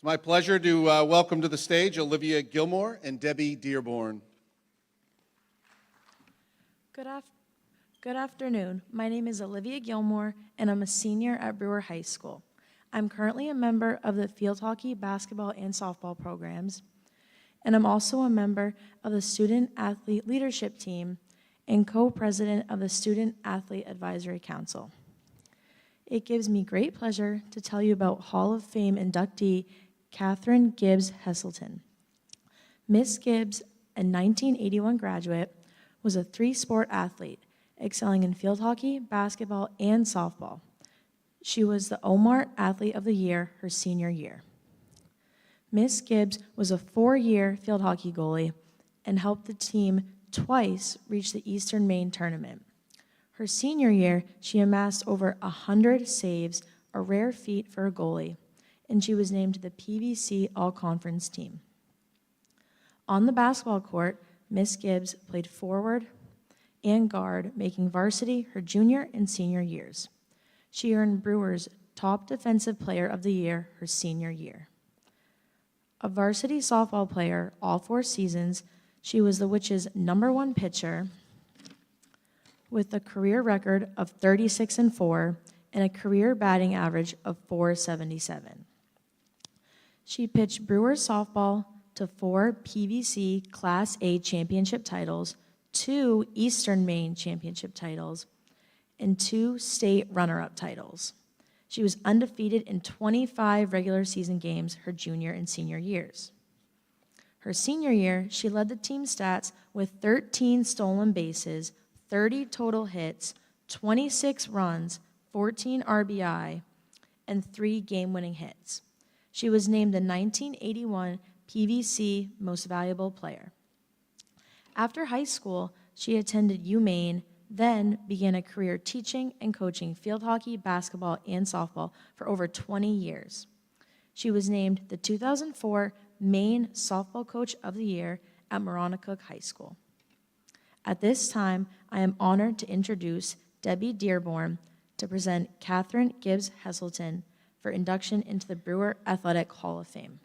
It's my pleasure to welcome to the stage Olivia Gilmore and Debbie Dearborn. Good afternoon. My name is Olivia Gilmore, and I'm a senior at Brewer High School. I'm currently a member of the field hockey, basketball, and softball programs, and I'm also a member of the Student Athlete Leadership Team and co-president of the Student Athlete Advisory Council. It gives me great pleasure to tell you about Hall of Fame inductee Katherine Gibbs Heselton. Miss Gibbs, a 1981 graduate, was a three-sport athlete, excelling in field hockey, basketball, and softball. She was the Omart Athlete of the Year her senior year. Miss Gibbs was a 4-year field hockey goalie and helped the team twice reach the Eastern Maine tournament. Her senior year, she amassed over 100 saves, a rare feat for a goalie, and she was named to the PVC All-Conference team. On the basketball court, Miss Gibbs played forward and guard, making varsity her junior and senior years. She earned Brewer's Top Defensive Player of the Year her senior year. A varsity softball player all 4 seasons, she was the Witches' #1 pitcher with a career record of 36-4 and a career batting average of .477. She pitched Brewers softball to 4 PVC Class A championship titles, 2 Eastern Maine championship titles, and 2 state runner-up titles. She was undefeated in 25 regular season games her junior and senior years. Her senior year, she led the team stats with 13 stolen bases, 30 total hits, 26 runs, 14 RBI, and 3 game-winning hits. She was named the 1981 PVC Most Valuable Player. After high school, she attended UMaine, then began a career teaching and coaching field hockey, basketball, and softball for over 20 years. She was named the 2004 Maine Softball Coach of the Year at Moronacook High School. At this time, I am honored to introduce Debbie Dearborn to present Katherine Gibbs Heselton for induction into the Brewer Athletic Hall of Fame.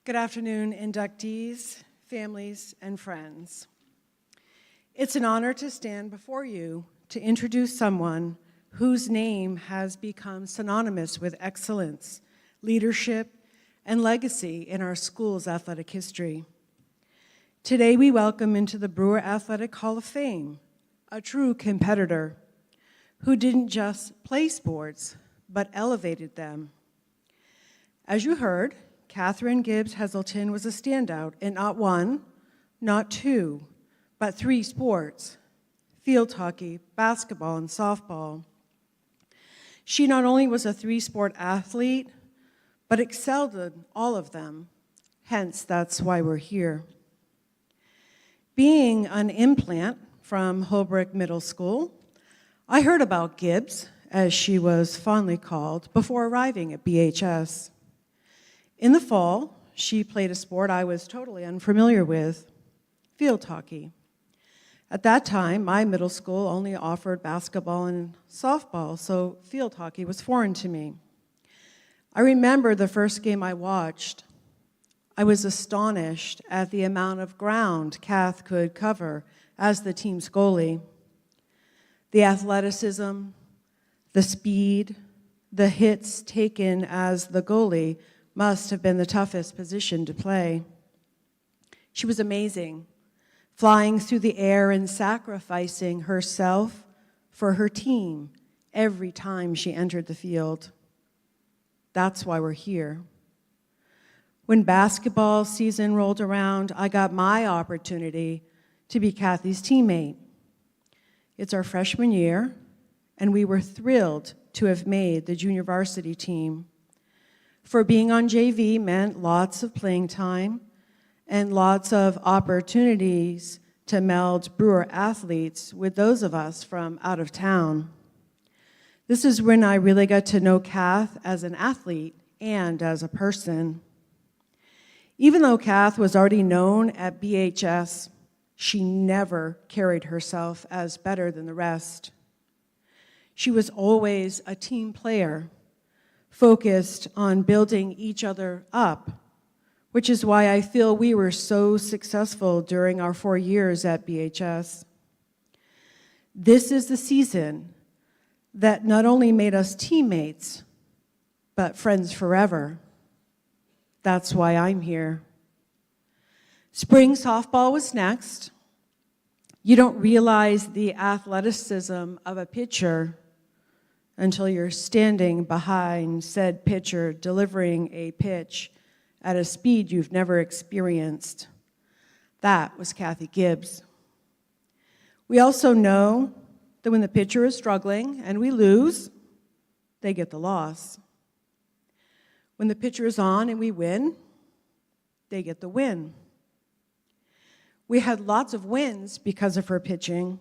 Good afternoon, inductees, families, and friends. It's an honor to stand before you to introduce someone whose name has become synonymous with excellence, leadership, and legacy in our school's athletic history. Today, we welcome into the Brewer Athletic Hall of Fame a true competitor who didn't just play sports, but elevated them. As you heard, Katherine Gibbs Heselton was a standout in not 1, not 2, but 3 sports: field hockey, basketball, and softball. She not only was a 3-sport athlete, but excelled in all of them. Hence, that's why we're here. Being an implant from Holbrook Middle School, I heard about Gibbs, as she was fondly called, before arriving at BHS. In the fall, she played a sport I was totally unfamiliar with: field hockey. At that time, my middle school only offered basketball and softball, so field hockey was foreign to me. I remember the first game I watched. I was astonished at the amount of ground Kath could cover as the team's goalie. The athleticism, the speed, the hits taken as the goalie must have been the toughest position to play. She was amazing, flying through the air and sacrificing herself for her team every time she entered the field. That's why we're here. When basketball season rolled around, I got my opportunity to be Kathy's teammate. It's our freshman year, and we were thrilled to have made the junior varsity team. For being on JV meant lots of playing time and lots of opportunities to meld Brewer athletes with those of us from out of town. This is when I really got to know Kath as an athlete and as a person. Even though Kath was already known at BHS, She never carried herself as better than the rest. She was always a team player, focused on building each other up, which is why I feel we were so successful during our 4 years at BHS. This is the season that not only made us teammates, but friends forever. That's why I'm here. Spring softball was next. You don't realize the athleticism of a pitcher until you're standing behind said pitcher delivering a pitch at a speed you've never experienced. That was Kathy Gibbs. We also know that when the pitcher is struggling and we lose, they get the loss. When the pitcher is on and we win, they get the win. We had lots of wins because of her pitching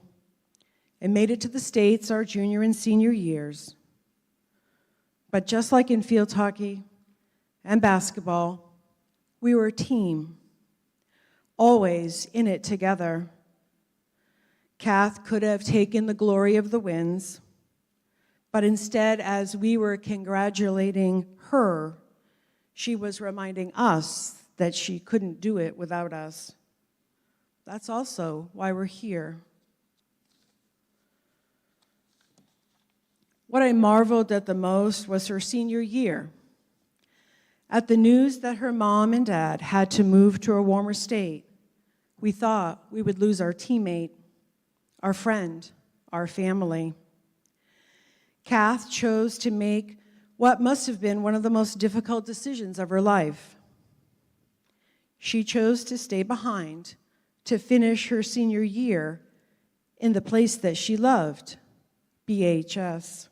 and made it to the States our junior and senior years. But just like in field hockey and basketball, we were a team, always in it together. Kath could have taken the glory of the wins, but instead, as we were congratulating her, she was reminding us that she couldn't do it without us. That's also why we're here. What I marveled at the most was her senior year. At the news that her mom and dad had to move to a warmer state, we thought we would lose our teammate, our friend, our family. Kath chose to make what must have been one of the most difficult decisions of her life. She chose to stay behind to finish her senior year in the place that she loved, BHS.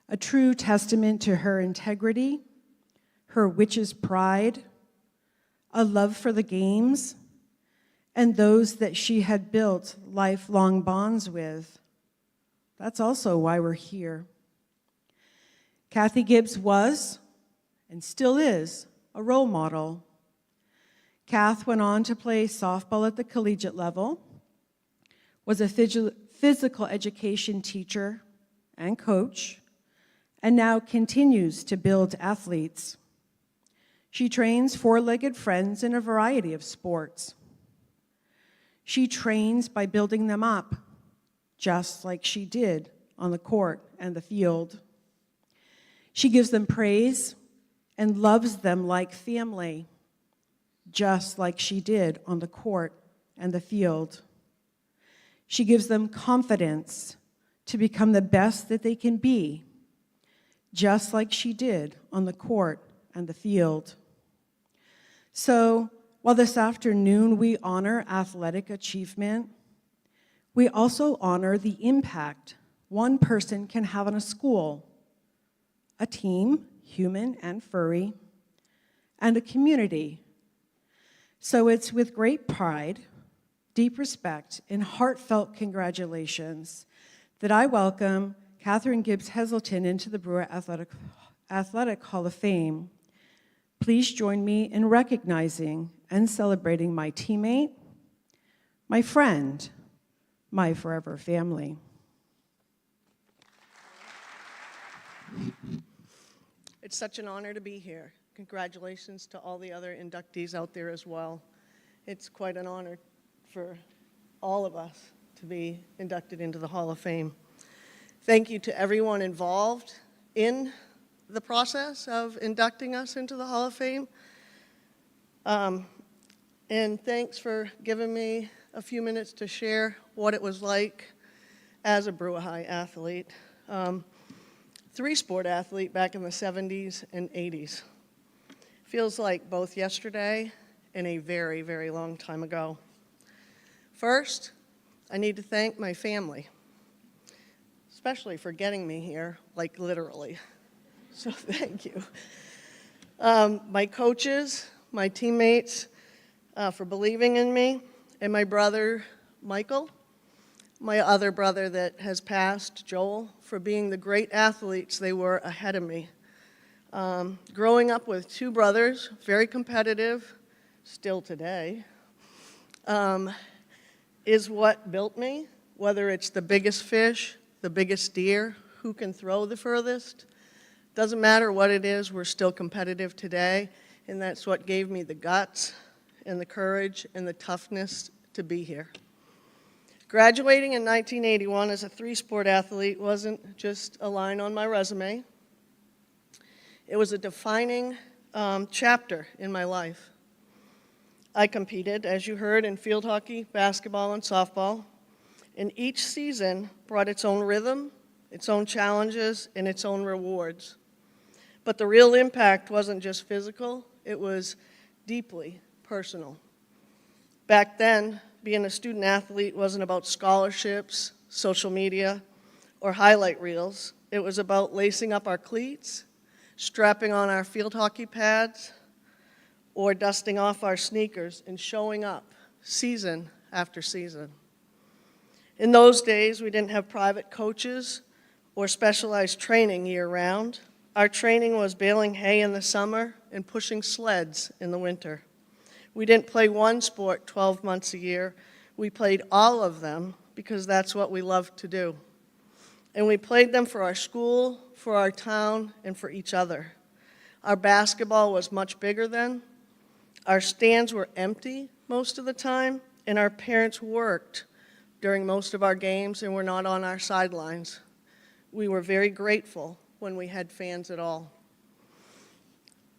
A true testament to her integrity, her witch's pride, a love for the games, and those that she had built lifelong bonds with. That's also why we're here. Kathy Gibbs was, and still is, a role model. Kath went on to play softball at the collegiate level, was a physical education teacher and coach, and now continues to build athletes. She trains four-legged friends in a variety of sports. She trains by building them up, just like she did on the court and the field. She gives them praise and loves them like family, just like she did on the court and the field. She gives them confidence to become the best that they can be, just like she did on the court and the field. So, while this afternoon we honor athletic achievement, we also honor the impact one person can have on a school, a team, human and furry, and a community. So it's with great pride, deep respect, and heartfelt congratulations that I welcome Katherine Gibbs Heselton into the Brewer Athletic Hall of Fame. Please join me in recognizing and celebrating my teammate, my friend, my forever family. It's such an honor to be here. Congratulations to all the other inductees out there as well. It's quite an honor for all of us to be inducted into the Hall of Fame. Thank you to everyone involved in the process of inducting us into the Hall of Fame. And thanks for giving me a few minutes to share what it was like as a Brewer High athlete. Three-sport athlete back in the 70s and 80s. Feels like both yesterday and a very, very long time ago. First, I need to thank my family, especially for getting me here, like literally. So thank you. My coaches, my teammates, for believing in me, and my brother, Michael, my other brother that has passed, Joel, for being the great athletes they were ahead of me. Growing up with two brothers, very competitive, still today, is what built me, whether it's the biggest fish, the biggest deer, who can throw the furthest. Doesn't matter what it is, we're still competitive today, and that's what gave me the guts and the courage and the toughness to be here. Graduating in 1981 as a three-sport athlete wasn't just a line on my resume. It was a defining chapter in my life. I competed, as you heard, in field hockey, basketball, and softball, and each season brought its own rhythm, its own challenges, and its own rewards. But the real impact wasn't just physical, it was deeply personal. Back then, being a student athlete wasn't about scholarships, social media, or highlight reels. It was about lacing up our cleats, strapping on our field hockey pads, or dusting off our sneakers and showing up season after season. In those days, we didn't have private coaches or specialized training year-round. Our training was baling hay in the summer and pushing sleds in the winter. We didn't play one sport 12 months a year. We played all of them because that's what we loved to do. And we played them for our school, for our town, and for each other. Our basketball was much bigger then. Our stands were empty most of the time, and our parents worked during most of our games and were not on our sidelines. We were very grateful when we had fans at all.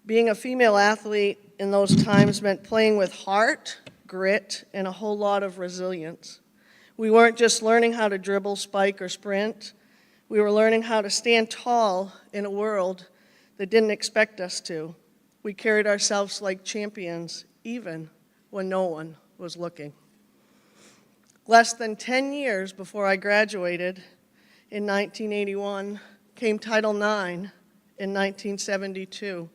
Being a female athlete in those times meant playing with heart, grit, and a whole lot of resilience. We weren't just learning how to dribble, spike, or sprint. We were learning how to stand tall in a world that didn't expect us to. We carried ourselves like champions, even when no one was looking. Less than 10 years before I graduated in 1981 came Title IX in 1972.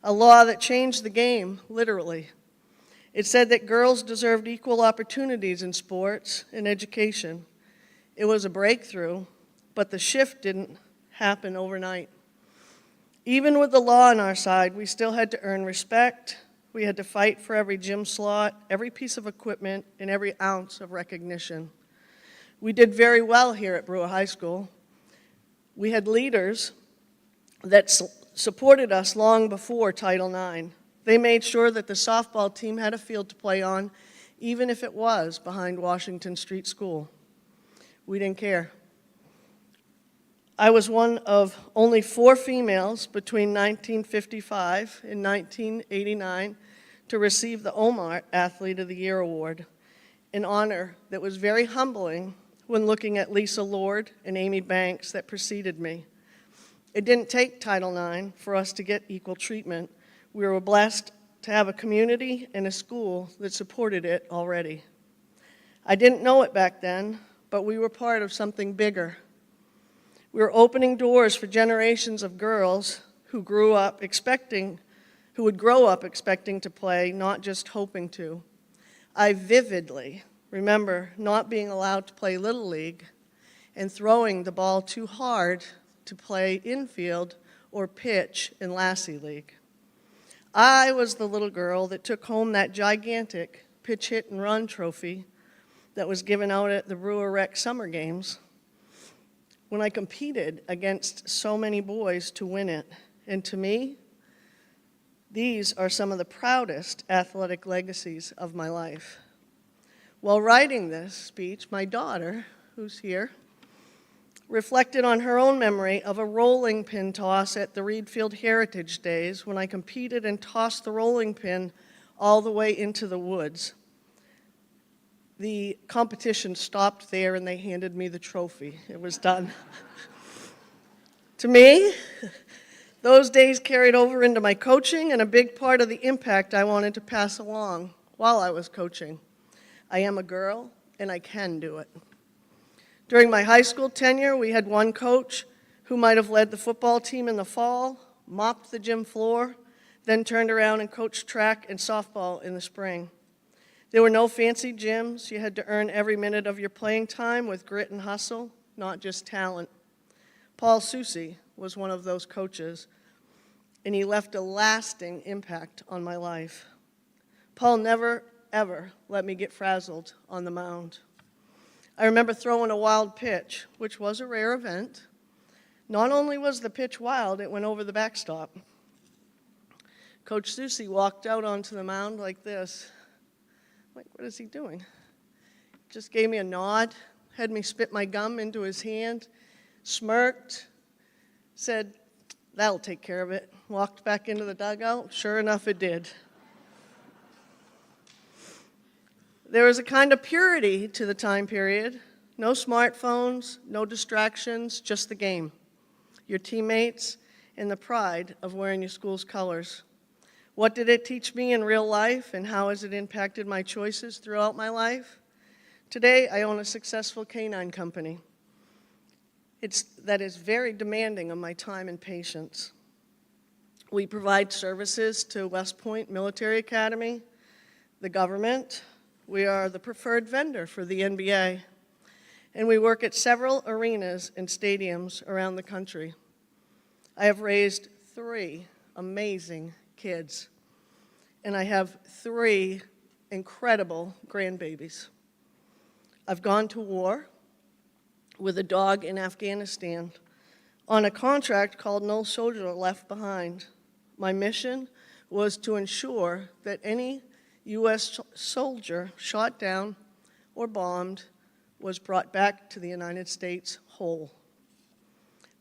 A law that changed the game, literally. It said that girls deserved equal opportunities in sports and education. It was a breakthrough, but the shift didn't happen overnight. Even with the law on our side, we still had to earn respect. We had to fight for every gym slot, every piece of equipment, and every ounce of recognition. We did very well here at Brewer High School. We had leaders that supported us long before Title IX. They made sure that the softball team had a field to play on, even if it was behind Washington Street School. We didn't care. I was one of only 4 females between 1955 and 1989 to receive the Omar Athlete of the Year Award, an honor that was very humbling when looking at Lisa Lord and Amy Banks that preceded me. It didn't take Title IX for us to get equal treatment. We were blessed to have a community and a school that supported it already. I didn't know it back then, but we were part of something bigger. We were opening doors for generations of girls who would grow up expecting to play, not just hoping to. I vividly remember not being allowed to play Little League and throwing the ball too hard to play infield or pitch in Lassie League. I was the little girl that took home that gigantic pitch, hit, and run trophy that was given out at the Brewer Rec Summer Games when I competed against so many boys to win it. And to me, these are some of the proudest athletic legacies of my life. While writing this speech, my daughter, who's here, reflected on her own memory of a rolling pin toss at the Reed Field Heritage Days when I competed and tossed the rolling pin all the way into the woods. The competition stopped there and they handed me the trophy. It was done. To me, those days carried over into my coaching and a big part of the impact I wanted to pass along while I was coaching. I am a girl and I can do it. During my high school tenure, we had one coach who might have led the football team in the fall, mopped the gym floor, then turned around and coached track and softball in the spring. There were no fancy gyms. You had to earn every minute of your playing time with grit and hustle, not just talent. Paul Soucy was one of those coaches, and he left a lasting impact on my life. Paul never, ever let me get frazzled on the mound. I remember throwing a wild pitch, which was a rare event. Not only was the pitch wild, it went over the backstop. Coach Susie walked out onto the mound like this. I'm like, what is he doing? Just gave me a nod, had me spit my gum into his hand, smirked, said, that'll take care of it. Walked back into the dugout. Sure enough, it did. There was a kind of purity to the time period. No smartphones, no distractions, just the game, your teammates, and the pride of wearing your school's colors. What did it teach me in real life, and how has it impacted my choices throughout my life? Today, I own a successful canine company. That is very demanding of my time and patience. We provide services to West Point Military Academy, the government. We are the preferred vendor for the NBA. And we work at several arenas and stadiums around the country. I have raised 3 amazing kids, and I have 3 incredible grandbabies. I've gone to war with a dog in Afghanistan on a contract called No Soldier Left Behind. My mission was to ensure that any U.S. soldier shot down or bombed was brought back to the United States whole.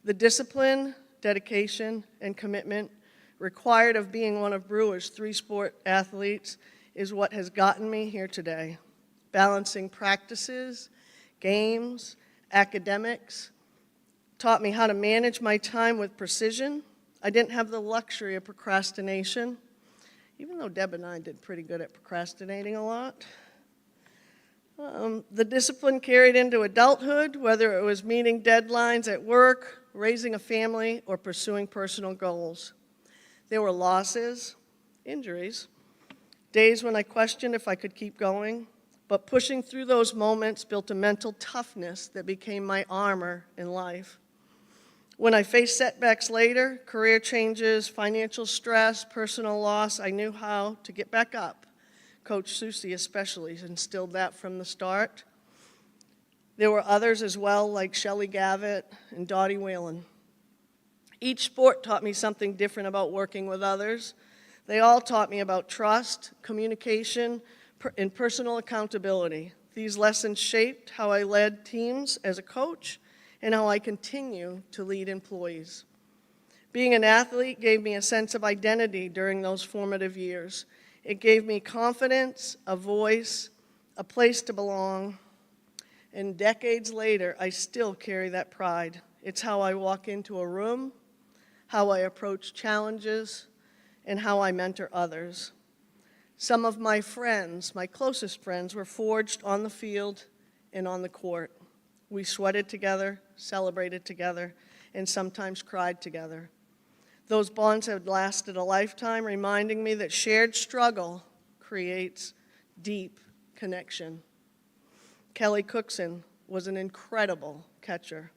The discipline, dedication, and commitment required of being one of Brewer's 3 sport athletes is what has gotten me here today. Balancing practices, games, academics, taught me how to manage my time with precision. I didn't have the luxury of procrastination, even though Deb and I did pretty good at procrastinating a lot. The discipline carried into adulthood, whether it was meeting deadlines at work, raising a family, or pursuing personal goals. There were losses, injuries, days when I questioned if I could keep going, but pushing through those moments built a mental toughness that became my armor in life. When I faced setbacks later, career changes, financial stress, personal loss, I knew how to get back up. Coach Susie especially instilled that from the start. There were others as well, like Shelley Gavitt and Dottie Whalen. Each sport taught me something different about working with others. They all taught me about trust, communication, and personal accountability. These lessons shaped how I led teams as a coach and how I continue to lead employees. Being an athlete gave me a sense of identity during those formative years. It gave me confidence, a voice, a place to belong. And decades later, I still carry that pride. It's how I walk into a room, how I approach challenges, and how I mentor others. Some of my friends, my closest friends, were forged on the field and on the court. We sweated together, celebrated together, and sometimes cried together. Those bonds have lasted a lifetime, reminding me that shared struggle creates deep connection. Kelly Cookson was an incredible catcher.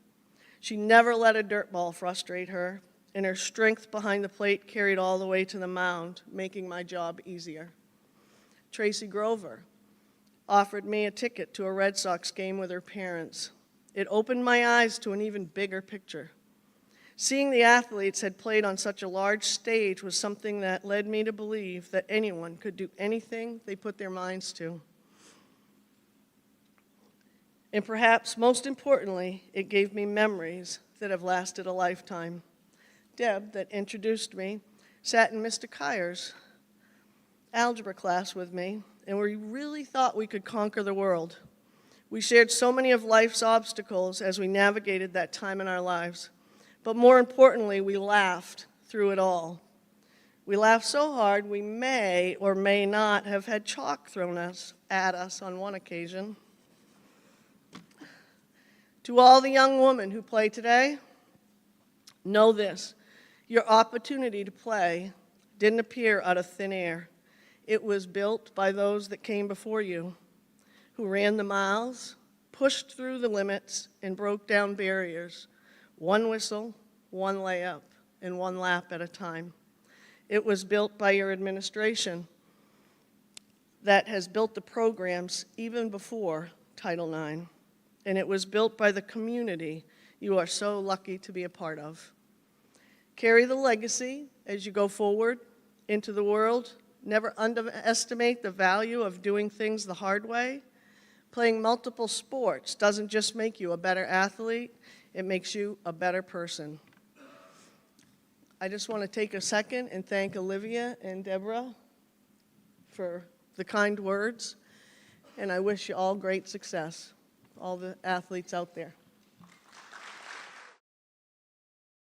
She never let a dirt ball frustrate her, and her strength behind the plate carried all the way to the mound, making my job easier. Tracy Grover offered me a ticket to a Red Sox game with her parents. It opened my eyes to an even bigger picture. Seeing the athletes had played on such a large stage was something that led me to believe that anyone could do anything they put their minds to. And perhaps most importantly, it gave me memories that have lasted a lifetime. Deb, that introduced me, sat in Mr. Kyer's algebra class with me, and we really thought we could conquer the world. We shared so many of life's obstacles as we navigated that time in our lives. But more importantly, we laughed through it all. We laughed so hard we may or may not have had chalk thrown at us on one occasion. To all the young women who play today, know this: your opportunity to play didn't appear out of thin air. It was built by those that came before you, who ran the miles, pushed through the limits, and broke down barriers. One whistle, one layup, and one lap at a time. It was built by your administration. that has built the programs even before Title IX, and it was built by the community you are so lucky to be a part of. Carry the legacy as you go forward into the world. Never underestimate the value of doing things the hard way. Playing multiple sports doesn't just make you a better athlete, it makes you a better person. I just want to take a second and thank Olivia and Deborah for the kind words, and I wish you all great success, all the athletes out there.